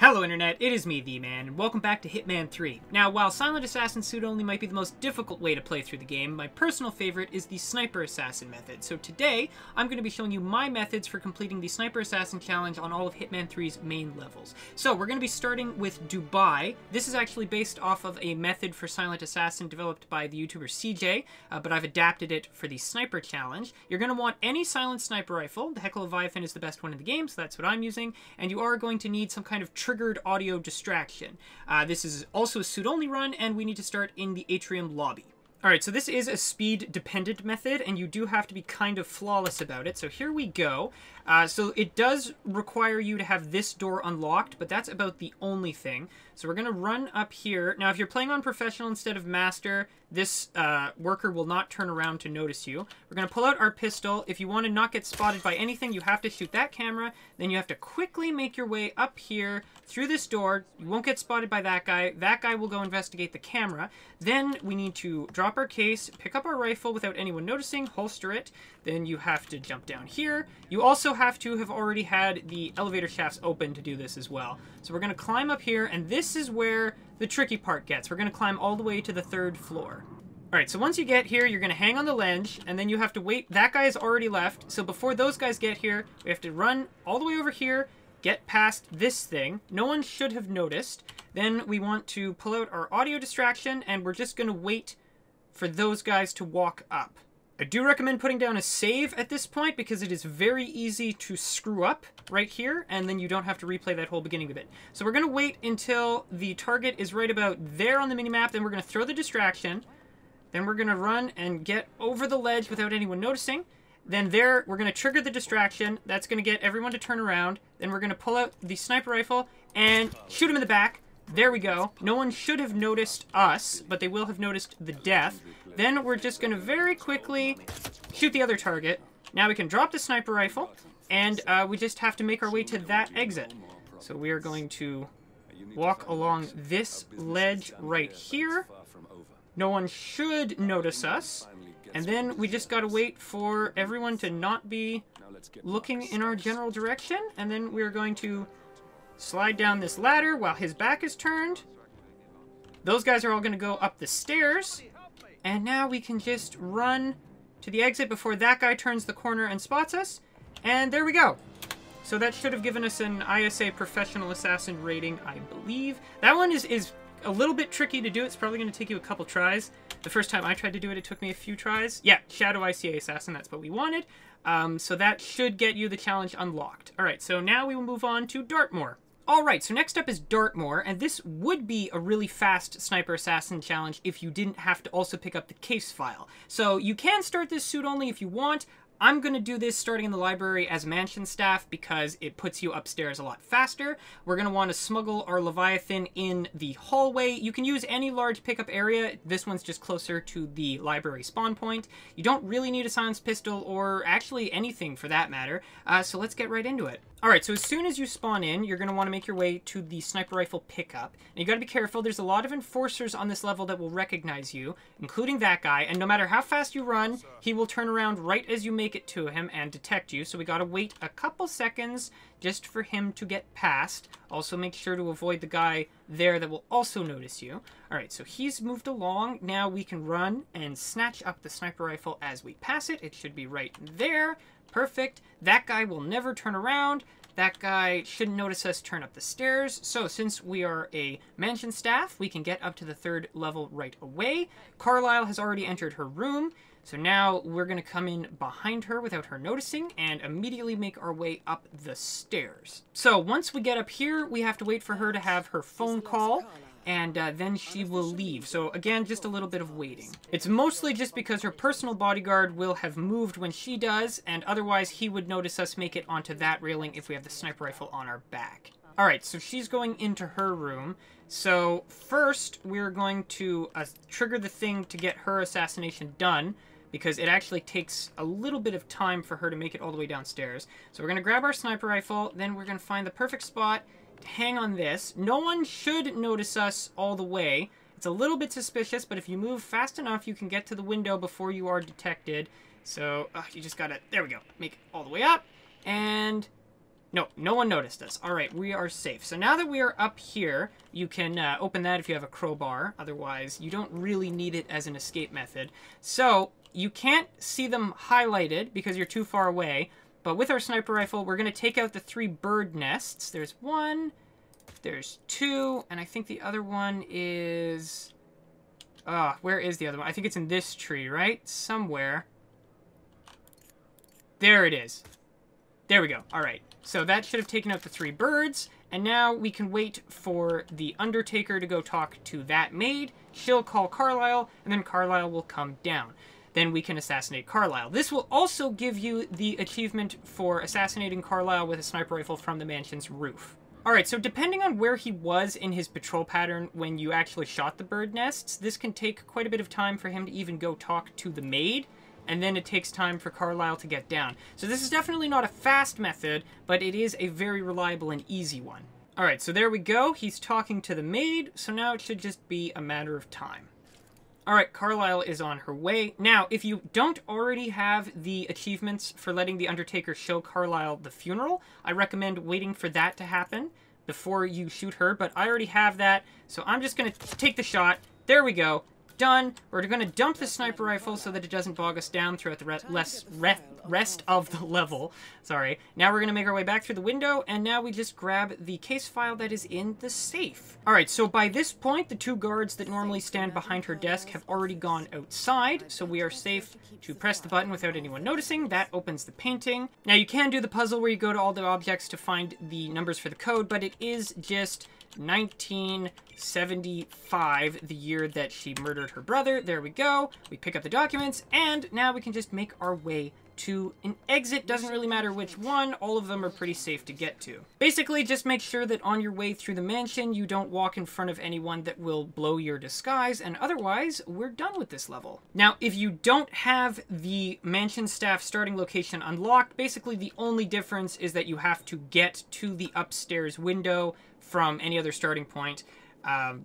Hello Internet, it is me, The Man, and welcome back to Hitman 3. Now, while Silent Assassin Suit Only might be the most difficult way to play through the game, my personal favorite is the Sniper Assassin method. So today, I'm going to be showing you my methods for completing the Sniper Assassin challenge on all of Hitman 3's main levels. So we're going to be starting with Dubai. This is actually based off of a method for Silent Assassin developed by the YouTuber CJ, but I've adapted it for the Sniper challenge. You're going to want any silent sniper rifle. The Heckle Leviathan is the best one in the game, so that's what I'm using. And you are going to need some kind of triggered audio distraction. This is also a suit-only run, and we need to start in the atrium lobby. Alright, so this is a speed-dependent method, and you do have to be kind of flawless about it. So here we go. So it does require you to have this door unlocked, but that's about the only thing. So we're going to run up here. Now, if you're playing on Professional instead of Master, this worker will not turn around to notice you. We're going to pull out our pistol. If you want to not get spotted by anything, you have to shoot that camera. Then you have to quickly make your way up here through this door. You won't get spotted by that guy. That guy will go investigate the camera. Then we need to drop our case, pick up our rifle without anyone noticing, holster it. Then you have to jump down here. You also have to have already had the elevator shafts open to do this as well. So we're going to climb up here, and this is where the tricky part gets. We're going to climb all the way to the 3rd floor. Alright, so once you get here, you're going to hang on the ledge, and then you have to wait. That guy has already left, so before those guys get here, we have to run all the way over here, get past this thing. No one should have noticed. Then we want to pull out our audio distraction, and we're just going to wait for those guys to walk up. I do recommend putting down a save at this point because it is very easy to screw up right here, and then you don't have to replay that whole beginning of it. So we're going to wait until the target is right about there on the minimap, then we're going to throw the distraction, then we're going to run and get over the ledge without anyone noticing. Then there, we're going to trigger the distraction. That's going to get everyone to turn around. Then we're going to pull out the sniper rifle and shoot him in the back. There we go. No one should have noticed us, but they will have noticed the death. Then we're just going to very quickly shoot the other target. Now we can drop the sniper rifle, and we just have to make our way to that exit. So we are going to walk along this ledge right here. No one should notice us. And then we just got to wait for everyone to not be looking in our general direction. And then we're going to slide down this ladder while his back is turned. Those guys are all going to go up the stairs. And now we can just run to the exit before that guy turns the corner and spots us. And there we go. So that should have given us an ISA Professional Assassin rating, I believe. That one is a little bit tricky to do. It's probably going to take you a couple tries. The first time I tried to do it, it took me a few tries. Yeah, Shadow ICA Assassin, that's what we wanted. So that should get you the challenge unlocked. Alright, so now we will move on to Dartmoor. Alright, so next up is Dartmoor, and this would be a really fast Sniper Assassin challenge if you didn't have to also pick up the case file. So you can start this suit only if you want. I'm going to do this starting in the library as mansion staff because it puts you upstairs a lot faster. We're going to want to smuggle our Leviathan in the hallway. You can use any large pickup area. This one's just closer to the library spawn point. You don't really need a silenced pistol or actually anything for that matter. So let's get right into it. Alright, so as soon as you spawn in, you're going to want to make your way to the sniper rifle pickup. And you got to be careful. There's a lot of enforcers on this level that will recognize you, including that guy. And no matter how fast you run, he will turn around right as you make it to him and detect you. So we got to wait a couple seconds just for him to get past. Also make sure to avoid the guy there that will also notice you. Alright, so he's moved along. Now we can run and snatch up the sniper rifle as we pass it. It should be right there. Perfect. That guy will never turn around. That guy shouldn't notice us turn up the stairs. So since we are a mansion staff, we can get up to the 3rd level right away. Carlisle has already entered her room. So now we're going to come in behind her without her noticing and immediately make our way up the stairs. So once we get up here, we have to wait for her to have her phone call. And then she will leave. So again, just a little bit of waiting. It's mostly just because her personal bodyguard will have moved when she does, and otherwise he would notice us make it onto that railing if we have the sniper rifle on our back. Alright, so she's going into her room. So first, we're going to trigger the thing to get her assassination done, because it actually takes a little bit of time for her to make it all the way downstairs. So we're going to grab our sniper rifle, then we're going to find the perfect spot, hang on this. No one should notice us all the way. It's a little bit suspicious, but if you move fast enough, you can get to the window before you are detected. So you just gotta, there we go, make it all the way up, and No, no one noticed us. All right, we are safe. So now that we are up here, you can open that if you have a crowbar. Otherwise, you don't really need it as an escape method. So you can't see them highlighted because you're too far away. But with our sniper rifle, we're going to take out the 3 bird nests. There's 1, there's 2, and I think the other one is... where is the other one? I think it's in this tree, right? Somewhere. There it is. There we go. All right. So that should have taken out the 3 birds, and now we can wait for the Undertaker to go talk to that maid. She'll call Carlisle, and then Carlisle will come down. Then we can assassinate Carlisle. This will also give you the achievement for assassinating Carlisle with a sniper rifle from the mansion's roof. Alright, so depending on where he was in his patrol pattern when you actually shot the bird nests, this can take quite a bit of time for him to even go talk to the maid, and then it takes time for Carlisle to get down. So this is definitely not a fast method, but it is a very reliable and easy one. Alright, so there we go. He's talking to the maid, so now it should just be a matter of time. Alright, Carlisle is on her way. Now, if you don't already have the achievements for letting the Undertaker show Carlisle the funeral, I recommend waiting for that to happen before you shoot her, but I already have that, so I'm just going to take the shot. There we go. Done. We're going to dump the sniper rifle so that it doesn't bog us down throughout the rest of the level. Sorry. Now we're going to make our way back through the window, and now we just grab the case file that is in the safe. Alright, so by this point, the 2 guards that normally stand behind her desk have already gone outside, so we are safe to press the button without anyone noticing. That opens the painting. Now you can do the puzzle where you go to all the objects to find the numbers for the code, but it is just 1975, the year that she murdered her brother. There we go. We pick up the documents, and now we can just make our way to an exit. Doesn't really matter which one. All of them are pretty safe to get to. Basically, just make sure that on your way through the mansion, you don't walk in front of anyone that will blow your disguise, and otherwise, we're done with this level. Now, if you don't have the mansion staff starting location unlocked, basically the only difference is that you have to get to the upstairs window from any other starting point.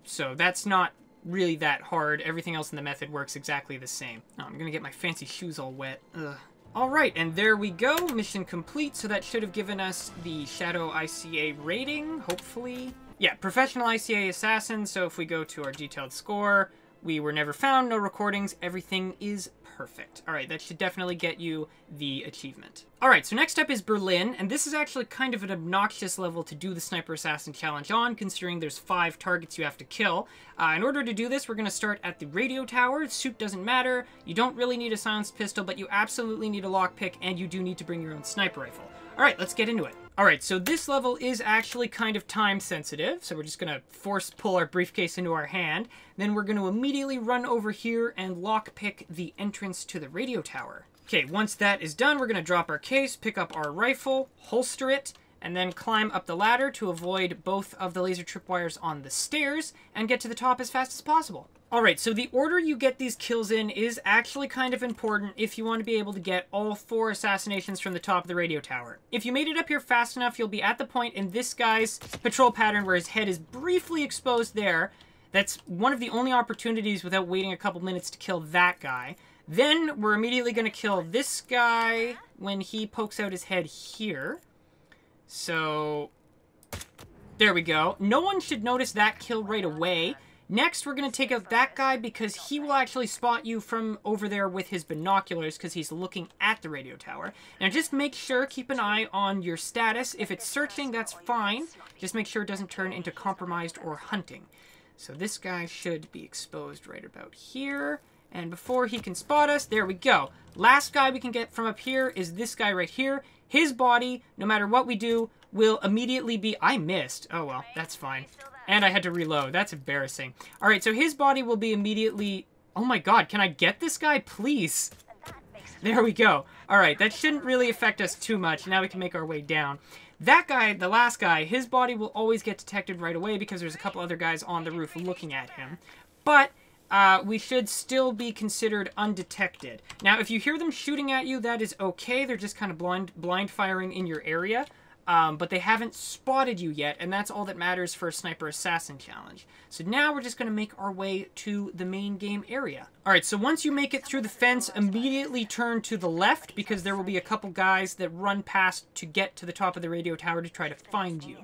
So that's not really that hard. Everything else in the method works exactly the same. Oh, I'm gonna get my fancy shoes all wet. Ugh. Alright, and there we go. Mission complete. So that should have given us the Shadow ICA rating, hopefully. Yeah, Professional ICA Assassin. So if we go to our detailed score, we were never found, no recordings, everything is perfect. Alright, that should definitely get you the achievement. Alright, so next up is Berlin, and this is actually kind of an obnoxious level to do the Sniper Assassin Challenge on, considering there's 5 targets you have to kill. In order to do this, we're going to start at the radio tower. Suit doesn't matter, you don't really need a silenced pistol, but you absolutely need a lockpick, and you do need to bring your own sniper rifle. Alright, let's get into it. Alright, so this level is actually kind of time sensitive, so we're just going to force pull our briefcase into our hand. Then we're going to immediately run over here and lockpick the entrance to the radio tower. Okay, once that is done, we're going to drop our case, pick up our rifle, holster it, and then climb up the ladder to avoid both of the laser tripwires on the stairs and get to the top as fast as possible. Alright, so the order you get these kills in is actually kind of important if you want to be able to get all 4 assassinations from the top of the radio tower. If you made it up here fast enough, you'll be at the point in this guy's patrol pattern where his head is briefly exposed there. That's one of the only opportunities without waiting a couple minutes to kill that guy. Then we're immediately going to kill this guy when he pokes out his head here. So, there we go. No one should notice that kill right away. Next, we're going to take out that guy because he will actually spot you from over there with his binoculars because he's looking at the radio tower. Now, just make sure, keep an eye on your status. If it's searching, that's fine. Just make sure it doesn't turn into compromised or hunting. So this guy should be exposed right about here. And before he can spot us, there we go. Last guy we can get from up here is this guy right here. His body, no matter what we do, will immediately be... I missed. Oh, well, that's fine. And I had to reload. That's embarrassing. Alright, so his body will be immediately... Oh my god, can I get this guy, please? There we go. Alright, that shouldn't really affect us too much. Now we can make our way down. That guy, the last guy, his body will always get detected right away because there's a couple other guys on the roof looking at him. But... we should still be considered undetected. Now, if you hear them shooting at you, that is okay. They're just kind of blind firing in your area. but they haven't spotted you yet, and that's all that matters for a Sniper Assassin challenge. So now we're just going to make our way to the main game area. Alright, so once you make it through the fence, immediately turn to the left, because there will be a couple guys that run past to get to the top of the radio tower to try to find you.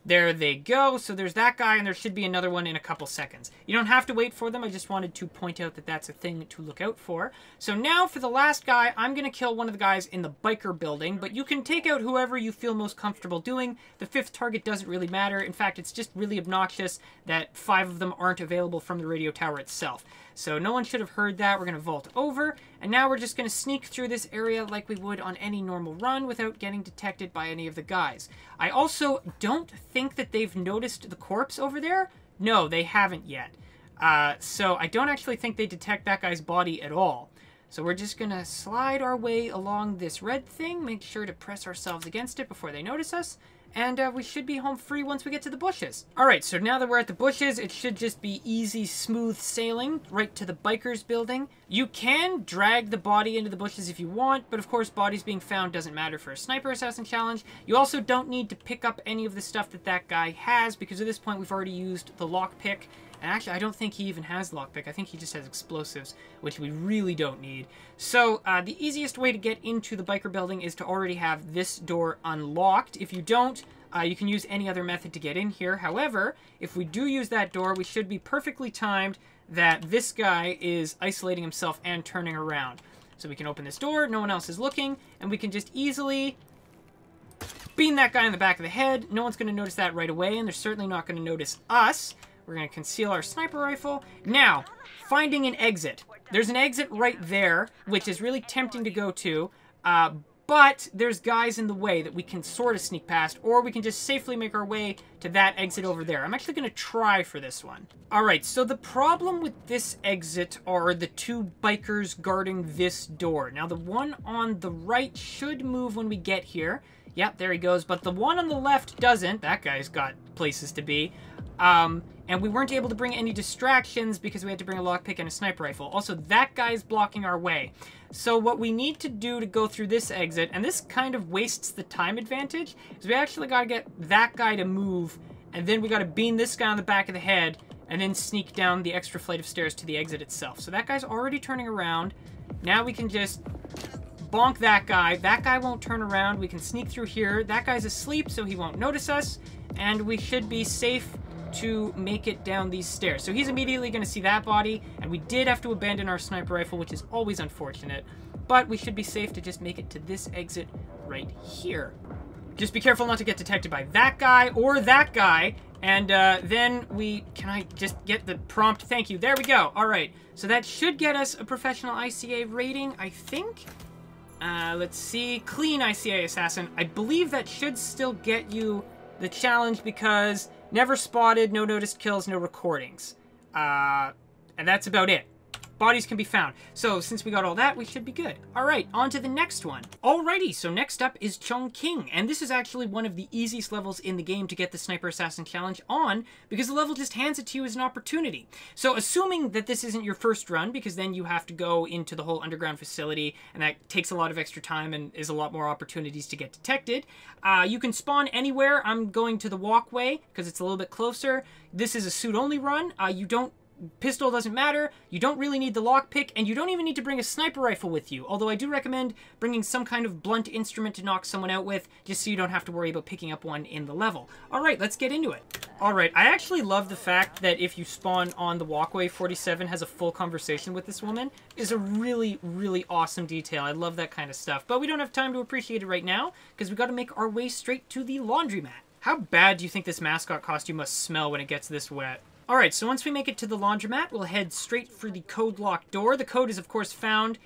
There they go. So there's that guy, and there should be another one in a couple seconds. You don't have to wait for them. I just wanted to point out that that's a thing to look out for. So now for the last guy, I'm going to kill one of the guys in the biker building, but you can take out whoever you feel most comfortable doing. The fifth target doesn't really matter. In fact, it's just really obnoxious that 5 of them aren't available from the radio tower itself. So no one should have heard that. We're going to vault over, and now we're just going to sneak through this area like we would on any normal run without getting detected by any of the guys. I also don't think that they've noticed the corpse over there. No, they haven't yet. So I don't actually think they detect that guy's body at all. So we're just going to slide our way along this red thing, make sure to press ourselves against it before they notice us, and we should be home free once we get to the bushes. Alright, so now that we're at the bushes, it should just be easy, smooth sailing right to the bikers building. You can drag the body into the bushes if you want, but of course bodies being found doesn't matter for a Sniper Assassin challenge. You also don't need to pick up any of the stuff that that guy has, because at this point we've already used the lockpick. And actually, I don't think he even has lockpick. I think he just has explosives, which we really don't need. So, the easiest way to get into the biker building is to already have this door unlocked. If you don't, you can use any other method to get in here. However, if we do use that door, we should be perfectly timed that this guy is isolating himself and turning around. So we can open this door, no one else is looking, and we can just easily beam that guy in the back of the head. No one's going to notice that right away, and they're certainly not going to notice us. We're going to conceal our sniper rifle. Now, finding an exit. There's an exit right there, which is really tempting to go to, but there's guys in the way that we can sort of sneak past, or we can just safely make our way to that exit over there. I'm actually going to try for this one. Alright, so the problem with this exit are the 2 bikers guarding this door. Now, the one on the right should move when we get here. Yep, there he goes, but the one on the left doesn't. That guy's got places to be. And we weren't able to bring any distractions because we had to bring a lockpick and a sniper rifle. Also, that guy's blocking our way. So what we need to do to go through this exit, and this kind of wastes the time advantage, is we actually got to get that guy to move, and then we got to beam this guy on the back of the head, and then sneak down the extra flight of stairs to the exit itself. So that guy's already turning around. Now we can just bonk that guy. That guy won't turn around. We can sneak through here. That guy's asleep, so he won't notice us, and we should be safe to make it down these stairs. So he's immediately going to see that body, and we did have to abandon our sniper rifle, which is always unfortunate, but we should be safe to just make it to this exit right here. Just be careful not to get detected by that guy or that guy, and then can I just get the prompt? Thank you. There we go. All right, so that should get us a professional ICA rating, I think. Let's see. Clean ICA Assassin. I believe that should still get you the challenge because never spotted, no noticed kills, no recordings. And that's about it. Bodies can be found. So since we got all that, we should be good. All right, on to the next one. Alrighty, so next up is Chongqing. And this is actually one of the easiest levels in the game to get the Sniper Assassin challenge on, because the level just hands it to you as an opportunity. So assuming that this isn't your first run, because then you have to go into the whole underground facility, and that takes a lot of extra time and is a lot more opportunities to get detected. You can spawn anywhere. I'm going to the walkway, because it's a little bit closer. This is a suit-only run. Pistol doesn't matter, you don't really need the lockpick, and you don't even need to bring a sniper rifle with you, although I do recommend bringing some kind of blunt instrument to knock someone out with, just so you don't have to worry about picking up one in the level. Alright, let's get into it. Alright, I actually love the fact that if you spawn on the walkway, 47 has a full conversation with this woman. Is a really, really awesome detail. I love that kind of stuff, but we don't have time to appreciate it right now, because we got to make our way straight to the laundromat. How bad do you think this mascot costume must smell when it gets this wet? Alright, so once we make it to the laundromat, we'll head straight for the code lock door. The code is, of course, found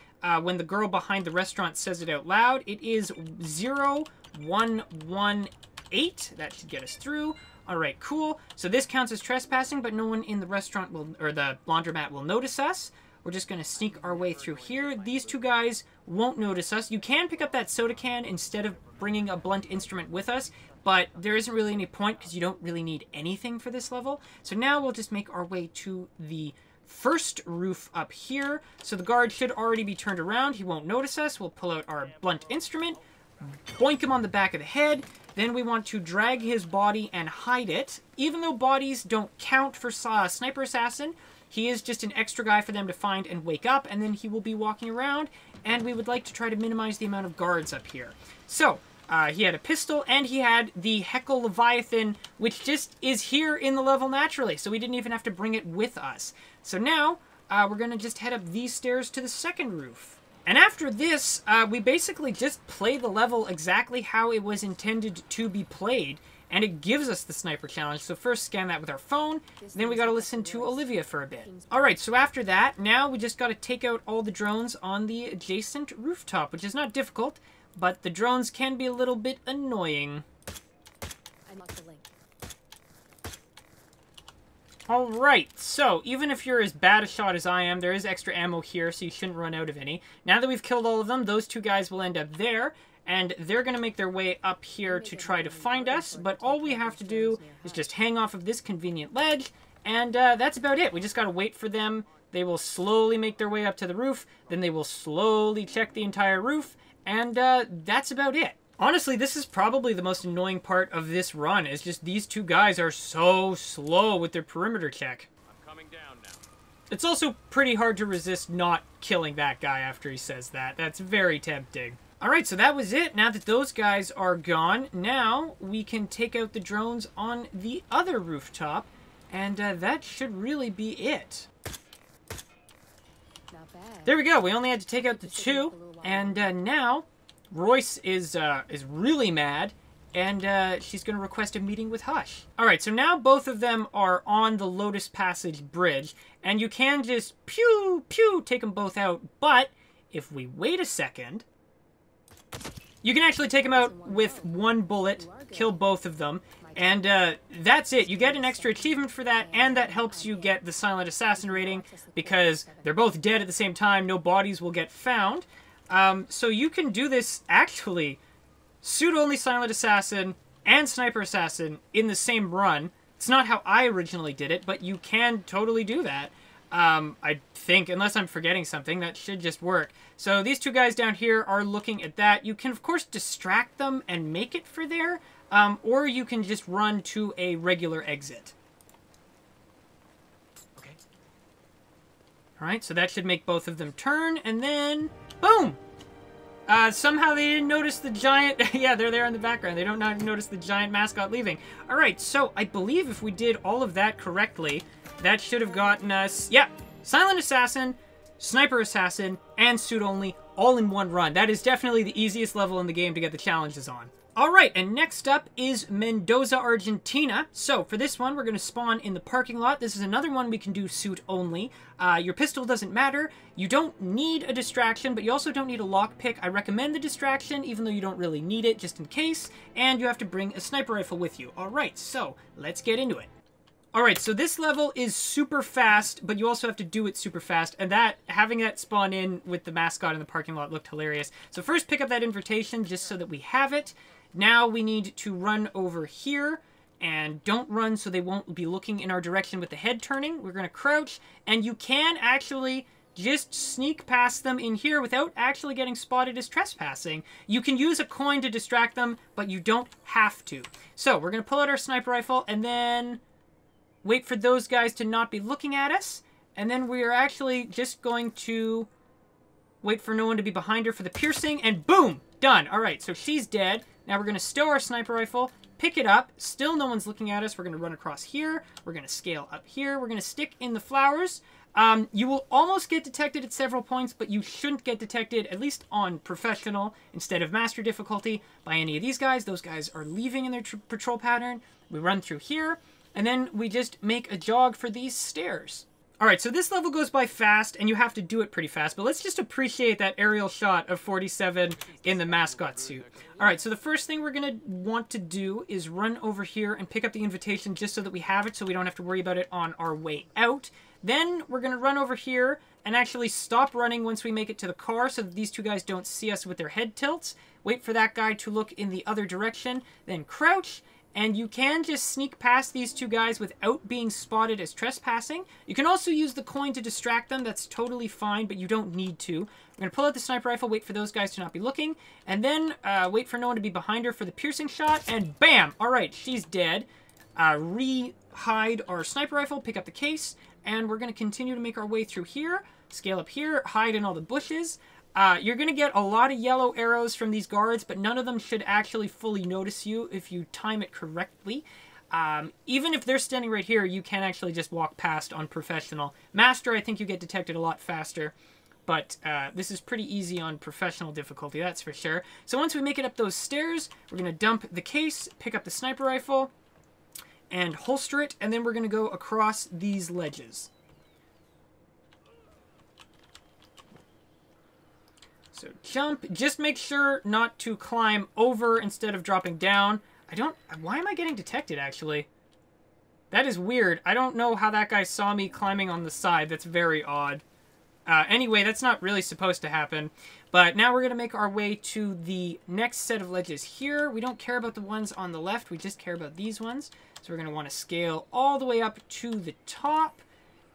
when the girl behind the restaurant says it out loud. It is 0118. That should get us through. Alright, cool. So this counts as trespassing, but no one in the restaurant will, or the laundromat will notice us. We're just going to sneak our way through here. These 2 guys won't notice us. You can pick up that soda can instead of bringing a blunt instrument with us, but there isn't really any point because you don't really need anything for this level. So now we'll just make our way to the first roof up here. So the guard should already be turned around. He won't notice us. We'll pull out our blunt instrument, boink him on the back of the head. Then we want to drag his body and hide it. Even though bodies don't count for Sniper Assassin, he is just an extra guy for them to find and wake up, and then he will be walking around, and we would like to try to minimize the amount of guards up here. So, he had a pistol, and he had the Heckle Leviathan, which just is here in the level naturally, so we didn't even have to bring it with us. So now, we're going to just head up these stairs to the second roof. And after this, we basically just play the level exactly how it was intended to be played, and it gives us the sniper challenge. So first scan that with our phone, then we gotta listen to Olivia for a bit. Alright, so after that, now we just gotta take out all the drones on the adjacent rooftop, which is not difficult, but the drones can be a little bit annoying. Alright, so even if you're as bad a shot as I am, there is extra ammo here, so you shouldn't run out of any. Now that we've killed all of them, those two guys will end up there, and they're going to make their way up here to try to find us, but all we have to do is just hang off of this convenient ledge, and that's about it. We just got to wait for them. They will slowly make their way up to the roof, then they will slowly check the entire roof, and that's about it. Honestly, this is probably the most annoying part of this run, is just these two guys are so slow with their perimeter check. I'm coming down now. It's also pretty hard to resist not killing that guy after he says that. That's very tempting. Alright, so that was it. Now that those guys are gone, now we can take out the drones on the other rooftop, and that should really be it. Not bad. There we go. We only had to take out the two, and now Royce is really mad, and she's going to request a meeting with Hush. Alright, so now both of them are on the Lotus Passage bridge, and you can just pew, pew, take them both out, but if we wait a second, you can actually take them out with one bullet, kill both of them, and that's it. You get an extra achievement for that, and that helps you get the Silent Assassin rating, because they're both dead at the same time, no bodies will get found. So you can do this, actually, Suit-only Silent Assassin and Sniper Assassin in the same run. It's not how I originally did it, but you can totally do that. I think, unless I'm forgetting something, that should just work. So these two guys down here are looking at that. You can, of course, distract them and make it for there, or you can just run to a regular exit. Okay. Alright, so that should make both of them turn, and then boom! Somehow they didn't notice the giant... yeah, they're there in the background. They don't notice the giant mascot leaving. Alright, so I believe if we did all of that correctly, that should have gotten us... yeah, Silent Assassin, Sniper Assassin, and Suit Only all in one run. That is definitely the easiest level in the game to get the challenges on. Alright, and next up is Mendoza, Argentina. So, for this one, we're going to spawn in the parking lot. This is another one we can do Suit Only. Your pistol doesn't matter. You don't need a distraction, but you also don't need a lockpick. I recommend the distraction, even though you don't really need it, just in case. And you have to bring a sniper rifle with you. Alright, so, let's get into it. Alright, so this level is super fast, but you also have to do it super fast, and having that spawn in with the mascot in the parking lot looked hilarious. So first pick up that invitation just so that we have it. Now we need to run over here, and don't run so they won't be looking in our direction with the head turning. We're going to crouch, and you can actually just sneak past them in here without actually getting spotted as trespassing. You can use a coin to distract them, but you don't have to. So we're going to pull out our sniper rifle, and then wait for those guys to not be looking at us, and then we are actually just going to wait for no one to be behind her for the piercing, and boom! Done! Alright, so she's dead. Now we're going to stow our sniper rifle, pick it up, still no one's looking at us, we're going to run across here, we're going to scale up here, we're going to stick in the flowers. You will almost get detected at several points, but you shouldn't get detected, at least on Professional, instead of Master difficulty, by any of these guys. Those guys are leaving in their patrol pattern. We run through here, and then we just make a jog for these stairs. Alright, so this level goes by fast, and you have to do it pretty fast, but let's just appreciate that aerial shot of 47 in the mascot suit. Alright, so the first thing we're going to want to do is run over here and pick up the invitation just so that we have it, so we don't have to worry about it on our way out. Then we're going to run over here and actually stop running once we make it to the car so that these two guys don't see us with their head tilts. Wait for that guy to look in the other direction, then crouch, and you can just sneak past these two guys without being spotted as trespassing. You can also use the coin to distract them. That's totally fine, but you don't need to. We're going to pull out the sniper rifle, wait for those guys to not be looking, and then wait for no one to be behind her for the piercing shot, and bam! Alright, she's dead. Re-hide our sniper rifle, pick up the case, and we're going to continue to make our way through here, scale up here, hide in all the bushes. You're going to get a lot of yellow arrows from these guards, but none of them should actually fully notice you if you time it correctly. Even if they're standing right here, you can actually just walk past on professional. Master, I think you get detected a lot faster, but this is pretty easy on professional difficulty, that's for sure. So once we make it up those stairs, we're going to dump the case, pick up the sniper rifle, and holster it, and then we're going to go across these ledges. So jump, just make sure not to climb over instead of dropping down. Why am I getting detected, actually? That is weird. I don't know how that guy saw me climbing on the side. That's very odd. Anyway, that's not really supposed to happen. But now we're going to make our way to the next set of ledges here. We don't care about the ones on the left. We just care about these ones. So we're going to want to scale all the way up to the top.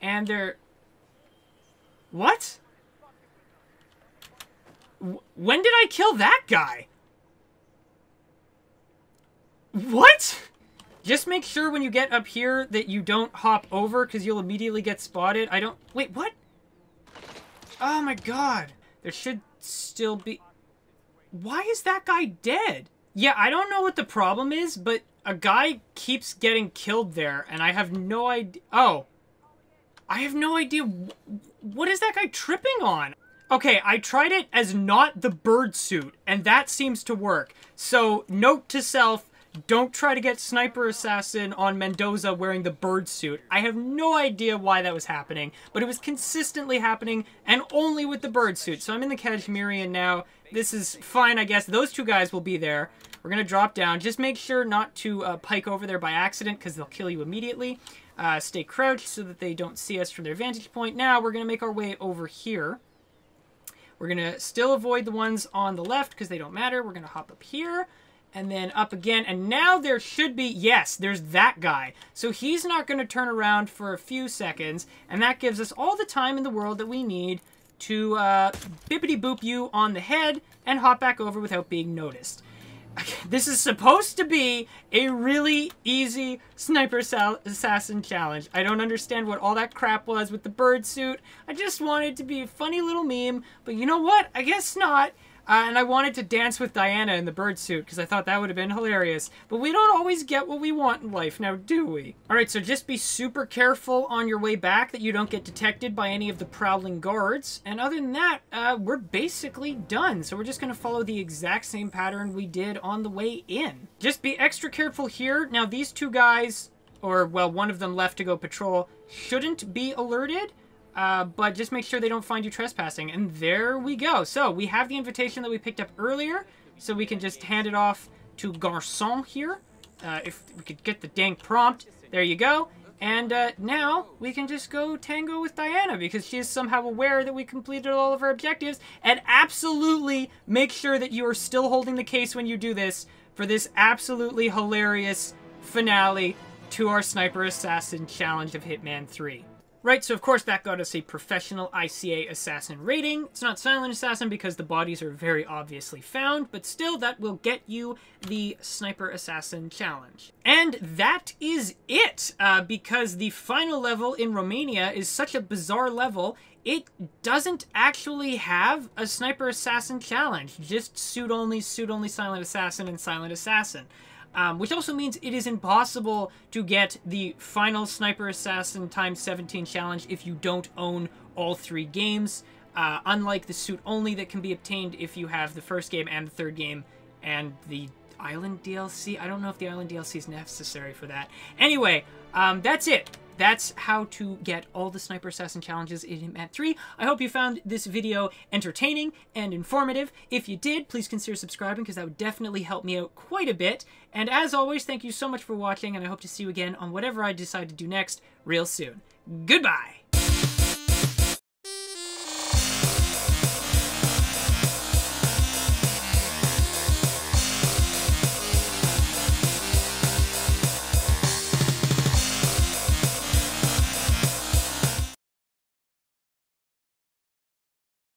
And they're... What? When did I kill that guy? What? Just make sure when you get up here that you don't hop over, because you'll immediately get spotted. Wait, what? Oh my god. There should still be... Why is that guy dead? Yeah, I don't know what the problem is, but a guy keeps getting killed there, and I have no idea... Oh. I have no idea... What is that guy tripping on? Okay, I tried it as not the bird suit, and that seems to work. So, note to self, don't try to get Sniper Assassin on Mendoza wearing the bird suit. I have no idea why that was happening, but it was consistently happening, and only with the bird suit. So I'm in the Kashmirian now. This is fine, I guess. Those two guys will be there. We're going to drop down. Just make sure not to pike over there by accident, because they'll kill you immediately. Stay crouched so that they don't see us from their vantage point. Now, we're going to make our way over here. We're going to still avoid the ones on the left because they don't matter. We're going to hop up here and then up again. And now there should be... Yes, there's that guy. So he's not going to turn around for a few seconds. And that gives us all the time in the world that we need to bippity-boop you on the head and hop back over without being noticed. This is supposed to be a really easy Sniper Assassin challenge. I don't understand what all that crap was with the bird suit. I just wanted it to be a funny little meme, but you know what? I guess not. And I wanted to dance with Diana in the bird suit because I thought that would have been hilarious. But we don't always get what we want in life, now do we? Alright, so just be super careful on your way back that you don't get detected by any of the prowling guards. And other than that, we're basically done. So we're just going to follow the exact same pattern we did on the way in. Just be extra careful here. Now these two guys, or well, one of them left to go patrol, shouldn't be alerted. But just make sure they don't find you trespassing. And there we go. So we have the invitation that we picked up earlier. So we can just hand it off to Garçon here. If we could get the dang prompt. There you go. And now we can just go tango with Diana because she is somehow aware that we completed all of our objectives. And absolutely make sure that you are still holding the case when you do this for this absolutely hilarious finale to our Sniper Assassin challenge of Hitman 3. Right, so of course that got us a professional ICA assassin rating. It's not silent assassin because the bodies are very obviously found, but still that will get you the Sniper Assassin challenge. And that is it, because the final level in Romania is such a bizarre level, it doesn't actually have a Sniper Assassin challenge, just suit only, silent assassin, and silent assassin. Which also means it is impossible to get the final Sniper Assassin times 17 challenge if you don't own all 3 games, unlike the suit only that can be obtained if you have the first game and the third game and the Island DLC. I don't know if the Island DLC is necessary for that. Anyway, that's it. That's how to get all the Sniper Assassin challenges in Hitman 3. I hope you found this video entertaining and informative. If you did, please consider subscribing because that would definitely help me out quite a bit. And as always, thank you so much for watching, and I hope to see you again on whatever I decide to do next real soon. Goodbye!